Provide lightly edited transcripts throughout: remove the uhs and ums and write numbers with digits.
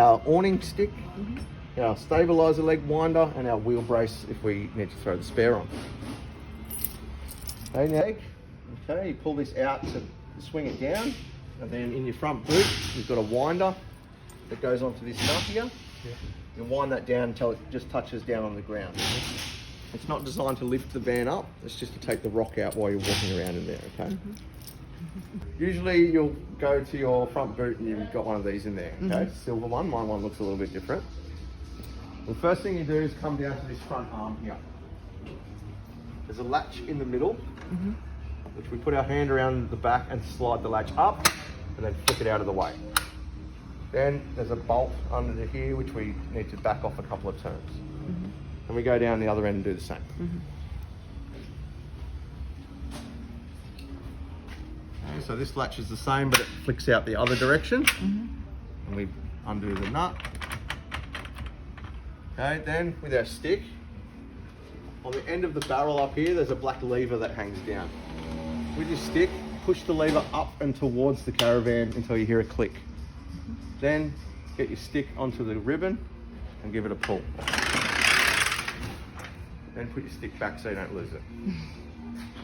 Our awning stick, our stabiliser leg winder, and our wheel brace if we need to throw the spare on. Okay, you pull this out to swing it down, and then in your front boot you've got a winder that goes onto this nut here. You wind that down until it just touches down on the ground. It's not designed to lift the van up, it's just to take the rock out while you're walking around in there, okay? Usually you'll go to your front boot and you've got one of these in there, okay? Silver one, my one looks a little bit different. The first thing you do is come down to this front arm here. There's a latch in the middle, which we put our hand around the back and slide the latch up and then flick it out of the way. Then there's a bolt under here which we need to back off a couple of turns. And we go down the other end and do the same. Okay, so this latch is the same, but it flicks out the other direction. And we undo the nut. Okay, then with our stick, on the end of the barrel up here, there's a black lever that hangs down. With your stick, push the lever up and towards the caravan until you hear a click. Then get your stick onto the ribbon and give it a pull. Then put your stick back so you don't lose it.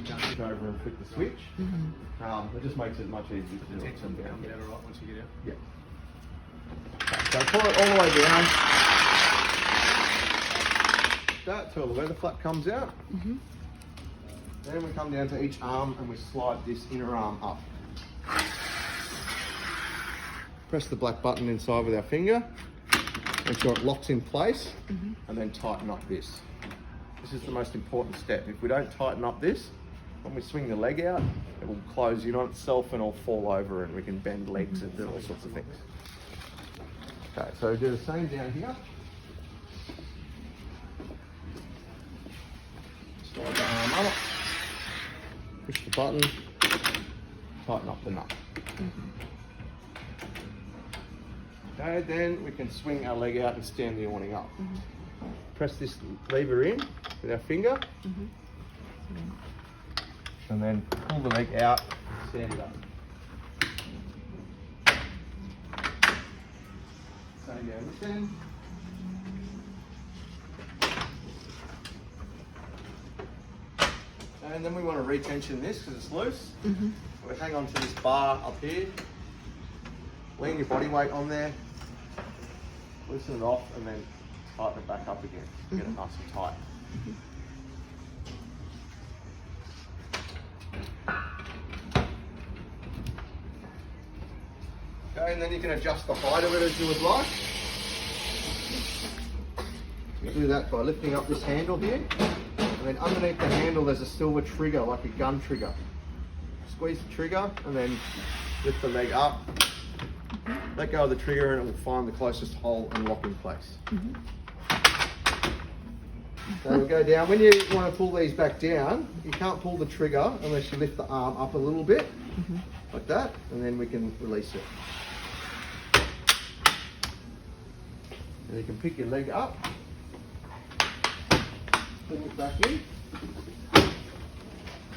Jump over and flick the switch. It just makes it much easier to do it. Get out right once you get out. Yeah. Okay, so pull it all the way down. That till the weather flap comes out. Then we come down to each arm and we slide this inner arm up. Press the black button inside with our finger, make sure it locks in place, and then tighten up this. This is the most important step. If we don't tighten up this, when we swing the leg out, it will close in on itself and it'll fall over and we can bend legs and do all sorts of things. Okay, so we do the same down here. Slide the arm up, push the button, tighten up the nut. Okay, then we can swing our leg out and stand the awning up. Press this lever in with our finger, and then pull the leg out, stand it up. Same down this end. And then we want to retension this because it's loose. We hang on to this bar up here, lean your body weight on there, loosen it off, and then tighten it back up again. Get it nice and tight. Okay, and then you can adjust the height of it as you would like. You do that by lifting up this handle here, and then underneath the handle there's a silver trigger, like a gun trigger. Squeeze the trigger and then lift the leg up. Let go of the trigger and it will find the closest hole and lock in place. So we'll go down. When you want to pull these back down, you can't pull the trigger unless you lift the arm up a little bit, like that, and then we can release it. And you can pick your leg up, pull it back in.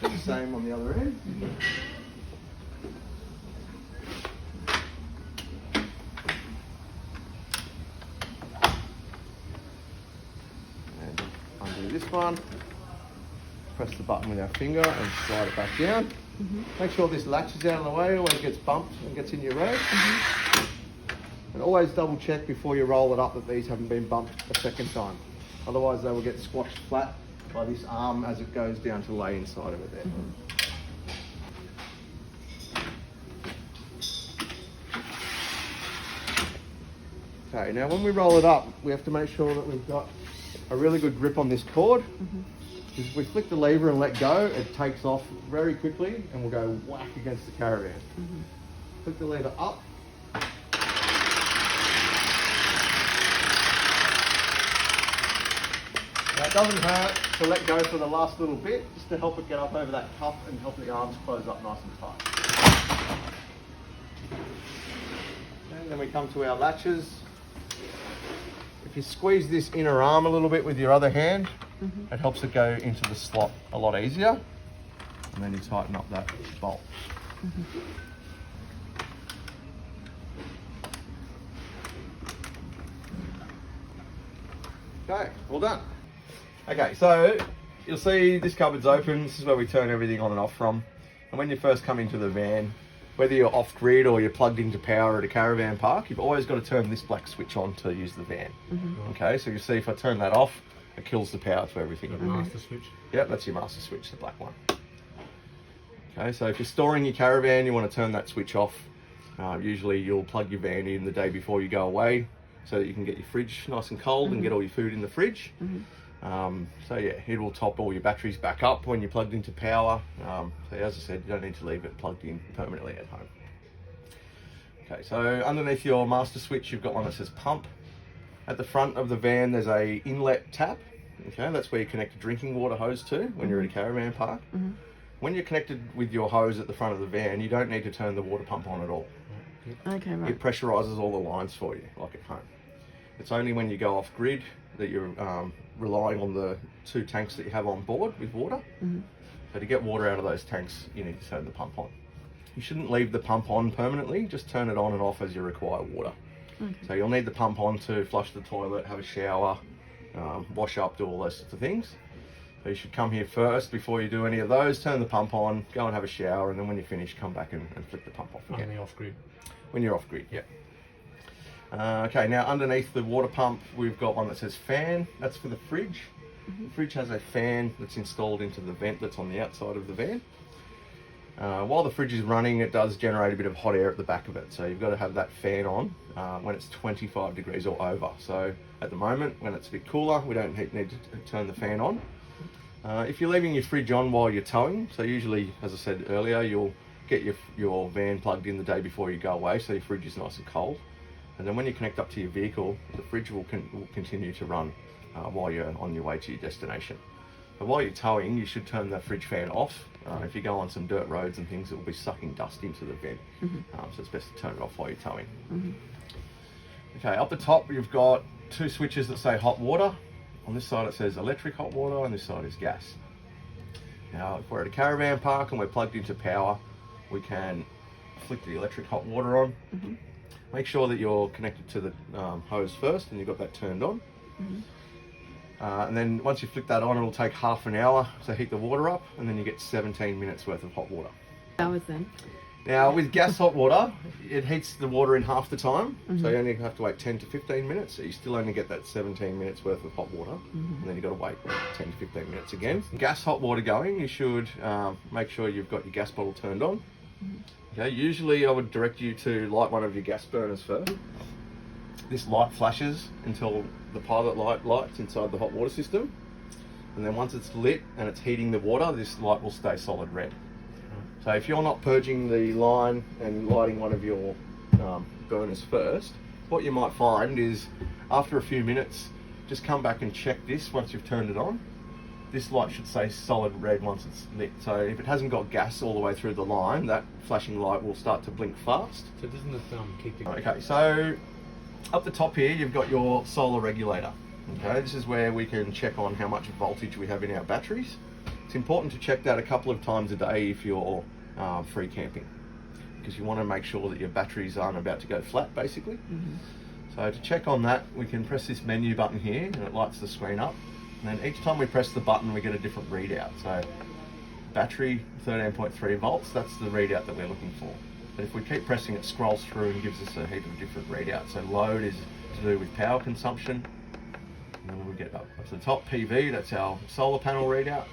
Do the same on the other end. This one, press the button with our finger and slide it back down. Make sure this latch is out of the way, always gets bumped and gets in your road. And always double check before you roll it up that these haven't been bumped a second time. Otherwise they will get squashed flat by this arm as it goes down to lay inside of it there. Okay, now when we roll it up, we have to make sure that we've got a really good grip on this cord. If we flick the lever and let go, it takes off very quickly and will go whack against the caravan. Flick the lever up. Now it doesn't hurt to let go for the last little bit, just to help it get up over that cuff and help the arms close up nice and tight. And then we come to our latches. If you squeeze this inner arm a little bit with your other hand, it helps it go into the slot a lot easier. And then you tighten up that bolt. Okay, well done. Okay, so you'll see this cupboard's open. This is where we turn everything on and off from. And when you first come into the van, whether you're off-grid or you're plugged into power at a caravan park, you've always got to turn this black switch on to use the van. Okay, so you see if I turn that off, it kills the power to everything. The master switch? Yep, that's your master switch, the black one. Okay, so if you're storing your caravan, you want to turn that switch off. Usually you'll plug your van in the day before you go away so that you can get your fridge nice and cold and get all your food in the fridge. So yeah, it will top all your batteries back up when you're plugged into power. So as I said, you don't need to leave it plugged in permanently at home. Okay, so underneath your master switch, you've got one that says pump. At the front of the van, there's a inlet tap. Okay, that's where you connect a drinking water hose to when you're at a caravan park. When you're connected with your hose at the front of the van, you don't need to turn the water pump on at all. Okay, right. It pressurizes all the lines for you, like at home. It's only when you go off grid that you're relying on the 2 tanks that you have on board with water. So to get water out of those tanks, you need to turn the pump on. You shouldn't leave the pump on permanently, just turn it on and off as you require water. So you'll need the pump on to flush the toilet, have a shower, wash up, do all those sorts of things. So you should come here first before you do any of those, turn the pump on, go and have a shower, and then when you finish, come back and flick the pump off again. Only off-grid? When you're off-grid, yeah. Okay, now underneath the water pump, we've got one that says fan. That's for the fridge. The fridge has a fan that's installed into the vent that's on the outside of the van. While the fridge is running, it does generate a bit of hot air at the back of it. So you've got to have that fan on when it's 25 degrees or over. So at the moment, when it's a bit cooler, we don't need to turn the fan on. If you're leaving your fridge on while you're towing, so usually, as I said earlier, you'll get your van plugged in the day before you go away, so your fridge is nice and cold. And then when you connect up to your vehicle, the fridge will continue to run while you're on your way to your destination. But while you're towing, you should turn the fridge fan off. If you go on some dirt roads and things, it will be sucking dust into the vent. So it's best to turn it off while you're towing. Okay, up the top, you've got 2 switches that say hot water. On this side it says electric hot water, and this side is gas. Now, if we're at a caravan park and we're plugged into power, we can flick the electric hot water on. Make sure that you're connected to the hose first and you've got that turned on. And then once you flick that on, it'll take half an hour to heat the water up, and then you get 17 minutes worth of hot water. Hours then? Now with gas hot water, it heats the water in half the time, so you only have to wait 10 to 15 minutes, so you still only get that 17 minutes worth of hot water, and then you've got to wait 10 to 15 minutes again. Gas hot water going, you should make sure you've got your gas bottle turned on. Okay, usually I would direct you to light one of your gas burners first. This light flashes until the pilot light lights inside the hot water system, and then once it's lit and it's heating the water, this light will stay solid red. So if you're not purging the line and lighting one of your burners first, what you might find is after a few minutes, just come back and check this once you've turned it on. This light should stay solid red once it's lit. So if it hasn't got gas all the way through the line, that flashing light will start to blink fast. So doesn't it keep the... Okay, so up the top here, you've got your solar regulator. Okay, this is where we can check on how much voltage we have in our batteries. It's important to check that a couple of times a day if you're free camping, because you want to make sure that your batteries aren't about to go flat, basically. So to check on that, we can press this menu button here and it lights the screen up. And then each time we press the button, we get a different readout. So battery 13.3 volts, that's the readout that we're looking for. But if we keep pressing, it scrolls through and gives us a heap of different readouts. So load is to do with power consumption. And then we get up to the top, PV, that's our solar panel readout.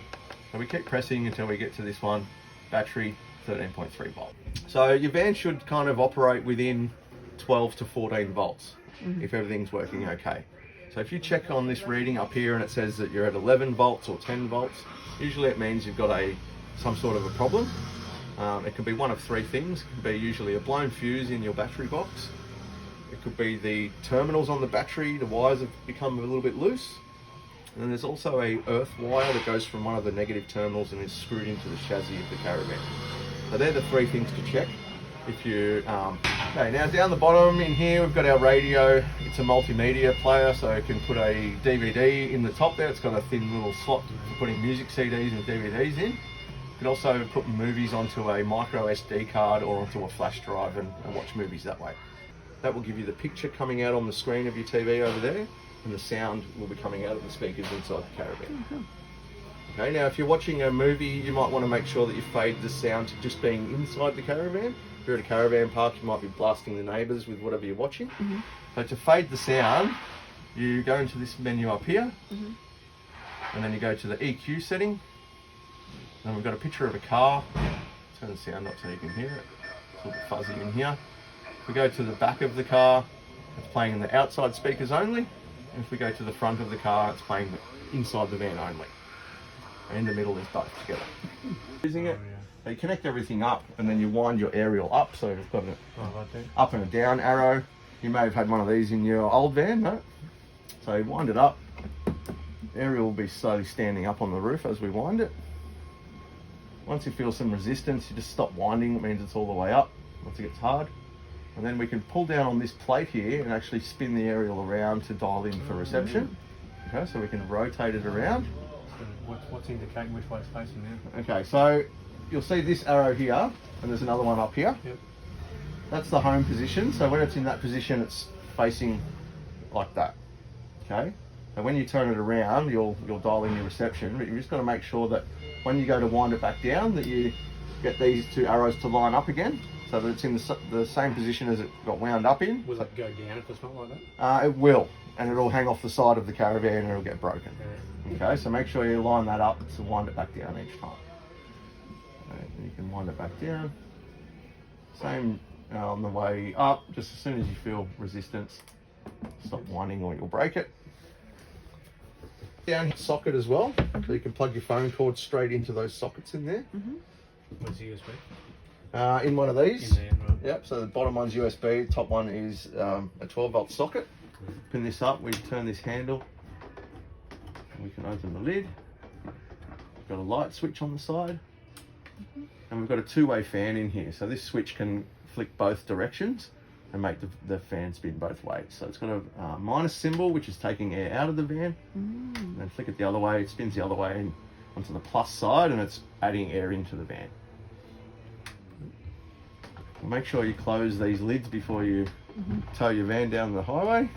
So we keep pressing until we get to this one, battery 13.3 volt. So your van should kind of operate within 12 to 14 volts if everything's working okay. So if you check on this reading up here and it says that you're at 11 volts or 10 volts, usually it means you've got some sort of a problem. It can be one of 3 things. It can be usually a blown fuse in your battery box. It could be the terminals on the battery, the wires have become a little bit loose. And then there's also a earth wire that goes from one of the negative terminals and is screwed into the chassis of the caravan. So they're the 3 things to check. If you, okay, now down the bottom in here we've got our radio. It's a multimedia player, so you can put a DVD in the top there. It's got a thin little slot for putting music CDs and DVDs in. You can also put movies onto a micro SD card or onto a flash drive and watch movies that way. That will give you the picture coming out on the screen of your TV over there. and the sound will be coming out of the speakers inside the caravan. Okay, now if you're watching a movie, you might want to make sure that you fade the sound to just being inside the caravan. If you're at a caravan park, you might be blasting the neighbours with whatever you're watching. So to fade the sound, you go into this menu up here, and then you go to the EQ setting. And we've got a picture of a car. Turn the sound up so you can hear it. It's a little bit fuzzy in here. If we go to the back of the car, it's playing in the outside speakers only. And if we go to the front of the car, it's playing inside the van only. And in the middle is both together. Using it, so you connect everything up and then you wind your aerial up. So you've got an up and a down arrow. You may have had one of these in your old van, no? So you wind it up. Aerial will be slowly standing up on the roof as we wind it. Once you feel some resistance, you just stop winding. It means it's all the way up once it gets hard. And then we can pull down on this plate here and actually spin the aerial around to dial in for reception. Okay, so we can rotate it around. So what's indicating which way it's facing now? Okay, so you'll see this arrow here, and there's another one up here. Yep. That's the home position. So when it's in that position, it's facing like that. Okay. And when you turn it around, you'll dial in your reception, but you've just got to make sure that when you go to wind it back down, that you get these two arrows to line up again, so that it's in the same position as it got wound up in. Will it go down if it's not like that? It will, and it'll hang off the side of the caravan and it'll get broken. Okay, so make sure you line that up to wind it back down each time. And you can wind it back down. Same on the way up, just as soon as you feel resistance, stop winding or you'll break it. Down socket as well, so you can plug your phone cord straight into those sockets in there. Where's the USB? In one of these. In there, right. Yep, so the bottom one's USB, the top one is a 12-volt socket. Pin this up, we turn this handle, and we can open the lid. We've got a light switch on the side, and we've got a two-way fan in here. So this switch can flick both directions and make the fan spin both ways. So it's got a minus symbol, which is taking air out of the van, and then flick it the other way, it spins the other way and onto the plus side, and it's adding air into the van. Make sure you close these lids before you tow your van down the highway.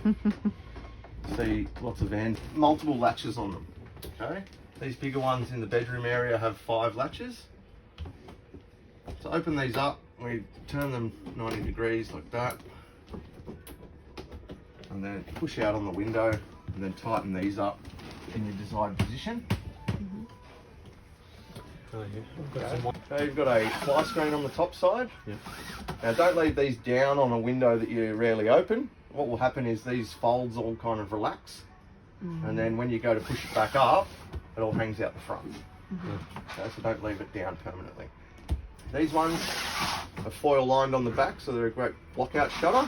See lots of vans, multiple latches on them. Okay, these bigger ones in the bedroom area have 5 latches. To open these up, we turn them 90 degrees like that, and then push out on the window, and then tighten these up in your desired position. Okay, you've got a fly screen on the top side. Now don't leave these down on a window that you rarely open. What will happen is these folds all kind of relax, and then when you go to push it back up, it all hangs out the front. Okay, so don't leave it down permanently. These ones are foil lined on the back, so they're a great blockout shutter,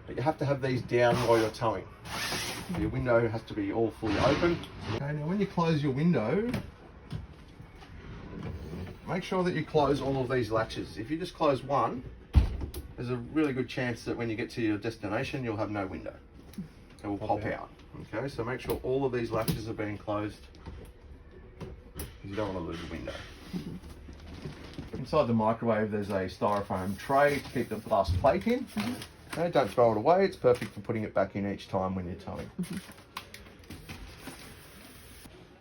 but you have to have these down while you're towing. Your window has to be all fully open. Okay, now when you close your window, make sure that you close all of these latches. If you just close one, there's a really good chance that when you get to your destination, you'll have no window. It will pop out. Okay, so make sure all of these latches are being closed, because you don't want to lose a window. Inside the microwave, there's a styrofoam tray to keep the glass plate in. Okay, don't throw it away. It's perfect for putting it back in each time when you're towing.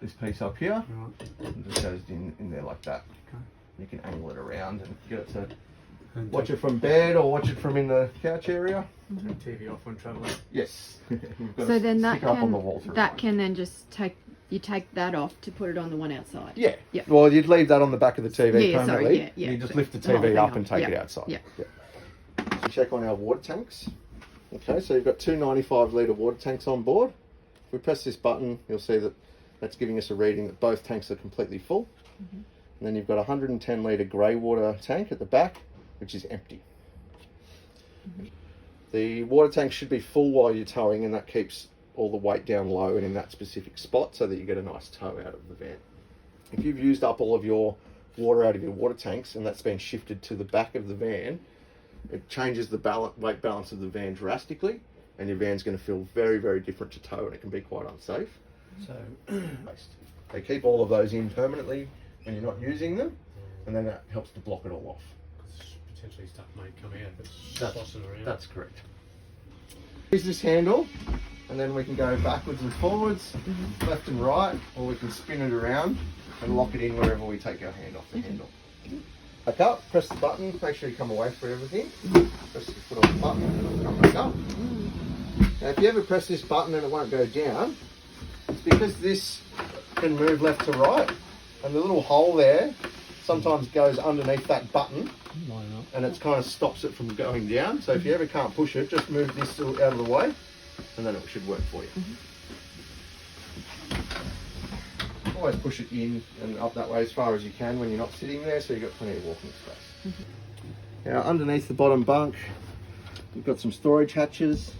This piece up here, it just goes in there like that. You can angle it around and get it to watch it from bed or watch it from in the couch area. Turn TV off when travelling. Yes. You've got So to then that stick it up on the wall can through that it. can then just take that off to put it on the one outside. Yeah. Yep. Well, you'd leave that on the back of the TV Yeah, sorry, permanently. yeah. You just So lift the the whole TV thing up on. and take Yep. it outside. Yep. So check on our water tanks. Okay, so you've got 2 95-litre water tanks on board. If we press this button, you'll see that that's giving us a reading that both tanks are completely full. And then you've got a 110-litre grey water tank at the back, which is empty. The water tank should be full while you're towing, and that keeps all the weight down low and in that specific spot so that you get a nice tow out of the van. If you've used up all of your water out of your water tanks and that's been shifted to the back of the van, it changes the weight balance of the van drastically, and your van's going to feel very, very different to tow, and it can be quite unsafe. So They keep all of those in permanently when you're not using them, and then that helps to block it all off. potentially stuff may come out if it's tossing around. That's correct. Use this handle and then we can go backwards and forwards, left and right, or we can spin it around and lock it in wherever we take our hand off the handle. Back up, press the button, make sure you come away from everything. Press your foot on the button and it'll come back up. Now if you ever press this button and it won't go down, it's because this can move left to right, and the little hole there sometimes goes underneath that button and it kind of stops it from going down. So if you ever can't push it, just move this out of the way and then it should work for you. Always push it in and up that way as far as you can when you're not sitting there, so you've got plenty of walking space. Now underneath the bottom bunk, you've got some storage hatches.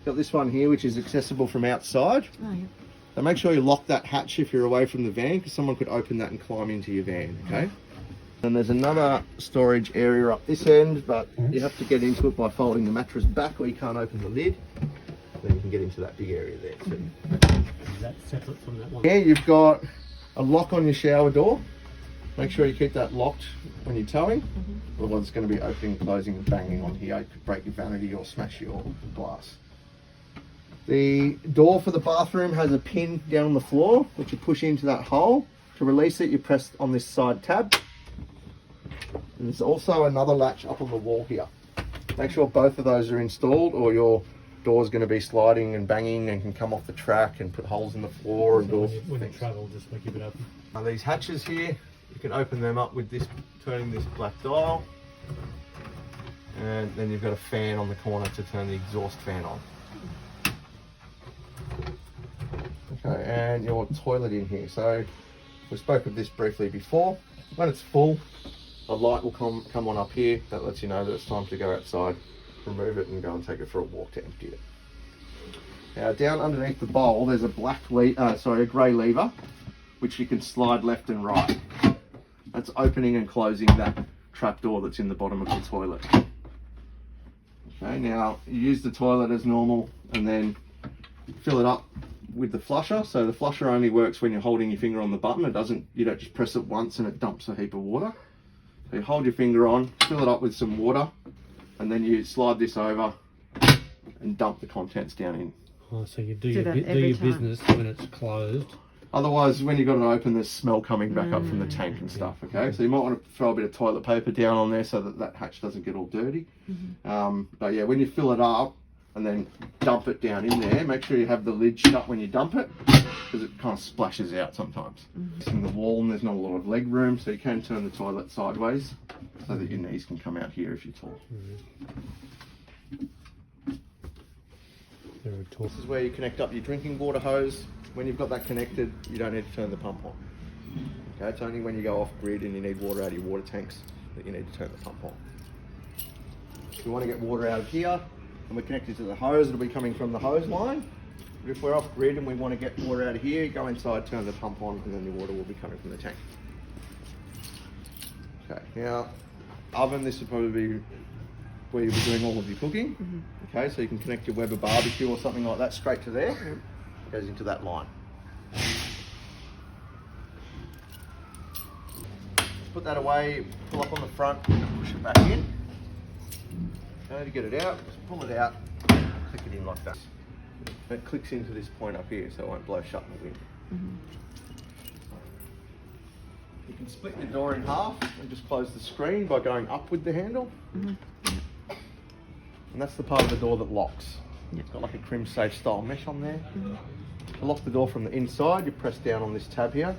Got this one here which is accessible from outside. Oh, yeah. So make sure you lock that hatch if you're away from the van, because someone could open that and climb into your van, okay? And there's another storage area up this end, but you have to get into it by folding the mattress back, or you can't open the lid. Then you can get into that big area there too. Is that separate from that one? Here you've got a lock on your shower door. Make sure you keep that locked when you're towing. Otherwise it's going to be opening, closing and banging on here. It could break your vanity or smash your glass. The door for the bathroom has a pin down on the floor, which you push into that hole. To release it, you press on this side tab. And there's also another latch up on the wall here. Make sure both of those are installed, or your door's going to be sliding and banging and can come off the track and put holes in the floor. So And when you travel, just keep it open. now these hatches here, you can open them up with this, turning this black dial. And then you've got a fan on the corner to turn the exhaust fan on. Okay, and your toilet in here. So we spoke of this briefly before. When it's full, a light will come on up here that lets you know that it's time to go outside, remove it and go and take it for a walk to empty it. Now down underneath the bowl there's a a grey lever which you can slide left and right. That's opening and closing that trap door that's in the bottom of the toilet. Okay, now you use the toilet as normal and then fill it up with the flusher. So the flusher only works when you're holding your finger on the button. You don't just press it once and it dumps a heap of water. So you hold your finger on, fill it up with some water, and then you slide this over and dump the contents down in. Oh, so you do Do your, that do every your time. business when it's closed. Otherwise, when you've got it open, there's smell coming back up from the tank and stuff, okay? So you might want to throw a bit of toilet paper down on there so that that hatch doesn't get all dirty. But yeah, when you fill it up and then dump it down in there, make sure you have the lid shut when you dump it, because it kind of splashes out sometimes. It's in the wall and there's not a lot of leg room, so you can turn the toilet sideways so that your knees can come out here if you're tall. This is where you connect up your drinking water hose. When you've got that connected, you don't need to turn the pump on. Okay, it's only when you go off grid and you need water out of your water tanks that you need to turn the pump on. If you want to get water out of here, and we're connected to the hose, it'll be coming from the hose line. But if we're off grid and we want to get water out of here, go inside, turn the pump on, and then the water will be coming from the tank. Okay, now, oven, this would probably be where you'll be doing all of your cooking. Okay, so you can connect your Weber barbecue or something like that straight to there. It goes into that line. Just put that away, pull up on the front, and push it back in. Okay, to get it out, just pull it out, click it in like that. It clicks into this point up here, so it won't blow shut in the wind. You can split the door in half and just close the screen by going up with the handle. And that's the part of the door that locks. It's got like a crim safe style mesh on there. To lock the door from the inside, you press down on this tab here,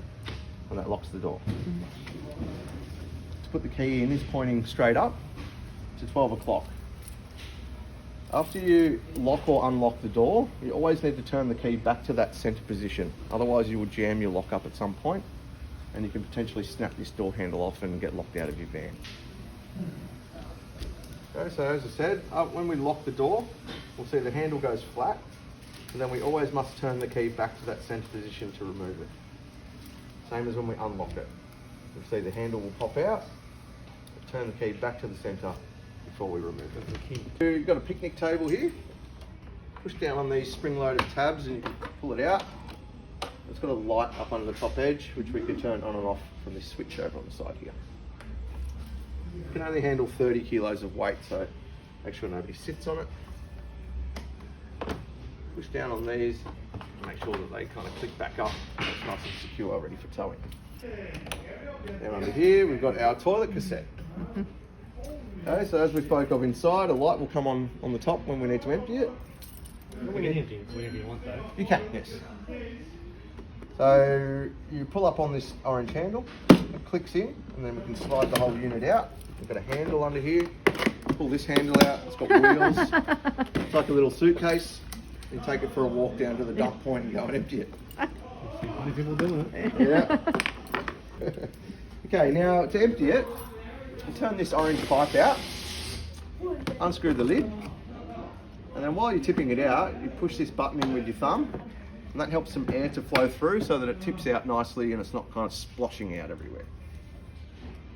and that locks the door. To put the key in is pointing straight up to 12 o'clock. After you lock or unlock the door, you always need to turn the key back to that center position. Otherwise you will jam your lock up at some point, and you can potentially snap this door handle off and get locked out of your van. Okay, so as I said, when we lock the door, we'll see the handle goes flat, and then we always must turn the key back to that center position to remove it. Same as when we unlock it. You'll see the handle will pop out, turn the key back to the center before we remove it. You've got a picnic table here. Push down on these spring-loaded tabs and you can pull it out. It's got a light up under the top edge, which we can turn on and off from this switch over on the side here. It can only handle 30 kilos of weight, so make sure nobody sits on it. push down on these, make sure that they kind of click back up. It's nice and secure, ready for towing. Now under here, we've got our toilet cassette. Okay, so as we spoke of inside, a light will come on the top when we need to empty it. We can empty it whenever you want though. You can, yes. So you pull up on this orange handle, it clicks in, and then we can slide the whole unit out. We've got a handle under here. Pull this handle out, it's got wheels. It's like a little suitcase. You take it for a walk down to the dump point and go and empty it. Funny people doing it. Yeah. Okay, now to empty it, you turn this orange pipe out, unscrew the lid, and then while you're tipping it out, you push this button in with your thumb, and that helps some air to flow through so that it tips out nicely and it's not kind of sploshing out everywhere.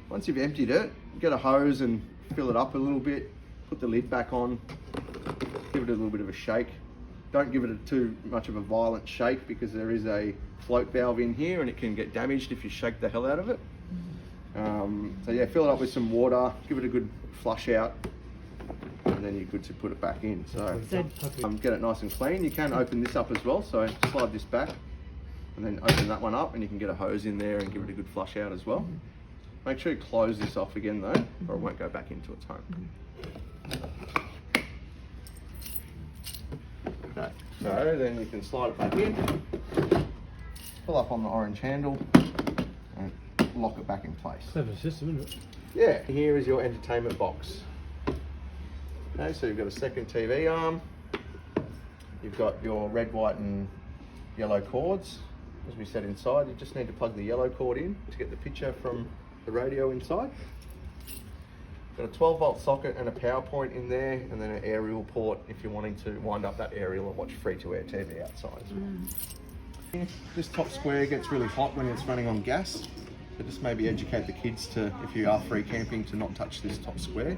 Once you've emptied it, get a hose and fill it up a little bit, put the lid back on, give it a little bit of a shake. Don't give it too much of a violent shake because there is a float valve in here and it can get damaged if you shake the hell out of it. So yeah, fill it up with some water, give it a good flush out, and then you're good to put it back in. So get it nice and clean. You can open this up as well, so slide this back and then open that one up and you can get a hose in there and give it a good flush out as well. Make sure you close this off again though, or it won't go back into its home. Okay, so then you can slide it back in, pull up on the orange handle and lock it back in place. Clever system, isn't it? Yeah, here is your entertainment box. Okay, so you've got a second TV arm, you've got your red, white and yellow cords. As we said inside, you just need to plug the yellow cord in to get the picture from the radio inside. Got a 12-volt socket and a power point in there, and then an aerial port if you're wanting to wind up that aerial and watch free-to-air TV outside as well. This top square gets really hot when it's running on gas, so just maybe educate the kids to, if you are free camping, to not touch this top square.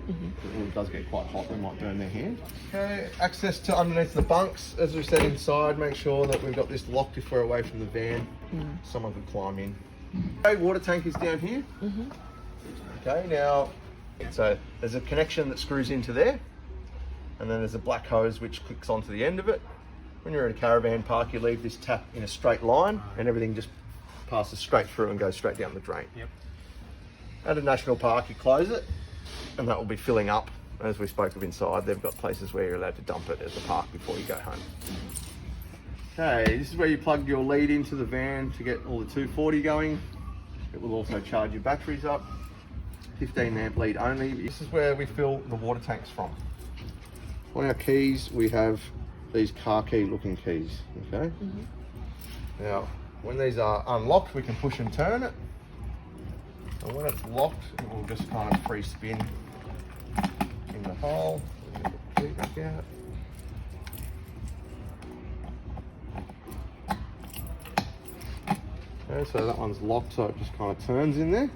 It does get quite hot, they might burn their hand. Okay, access to underneath the bunks. As we said inside, make sure that we've got this locked if we're away from the van. Someone could climb in. Okay, water tank is down here. Okay, now so there's a connection that screws into there, and then there's a black hose which clicks onto the end of it. When you're at a caravan park, you leave this tap in a straight line and everything just passes straight through and goes straight down the drain. Yep. At a national park, you close it and that will be filling up. As we spoke of inside, they've got places where you're allowed to dump it at the park before you go home. Okay, this is where you plug your lead into the van to get all the 240 going. It will also charge your batteries up. 15 amp lead only. This is where we fill the water tanks from. On our keys, we have these car key looking keys, okay? Now, when these are unlocked, we can push and turn it. And when it's locked, it will just kind of free spin in the hole. Get the key back out. Okay, so that one's locked, so it just kind of turns in there.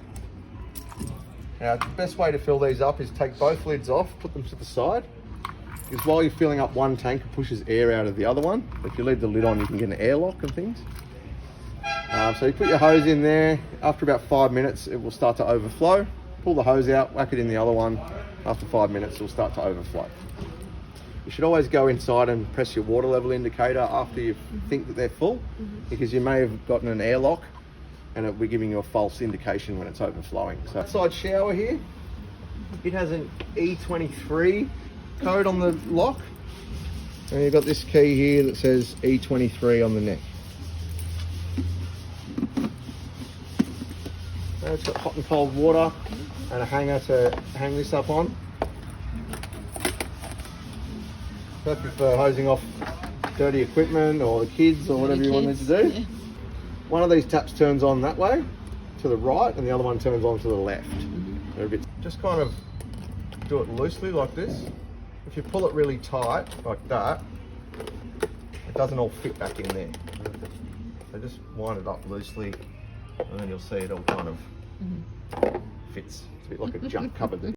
Now, the best way to fill these up is take both lids off, put them to the side. Because while you're filling up one tank, it pushes air out of the other one. If you leave the lid on, you can get an airlock and things. So you put your hose in there. After about 5 minutes, it will start to overflow. Pull the hose out, whack it in the other one. After 5 minutes, it will start to overflow. You should always go inside and press your water level indicator after you think that they're full, because you may have gotten an airlock and it'll be giving you a false indication when it's overflowing. So outside shower here, it has an E23 code on the lock, and you've got this key here that says E23 on the neck. So it's got hot and cold water and a hanger to hang this up on. Perfect for hosing off dirty equipment or the kids or whatever you want them to do. Yeah. One of these taps turns on that way to the right and the other one turns on to the left. They're a bit, just kind of do it loosely like this. If you pull it really tight like that, it doesn't all fit back in there. So just wind it up loosely and then you'll see it all kind of fits. It's a bit like a junk cupboard.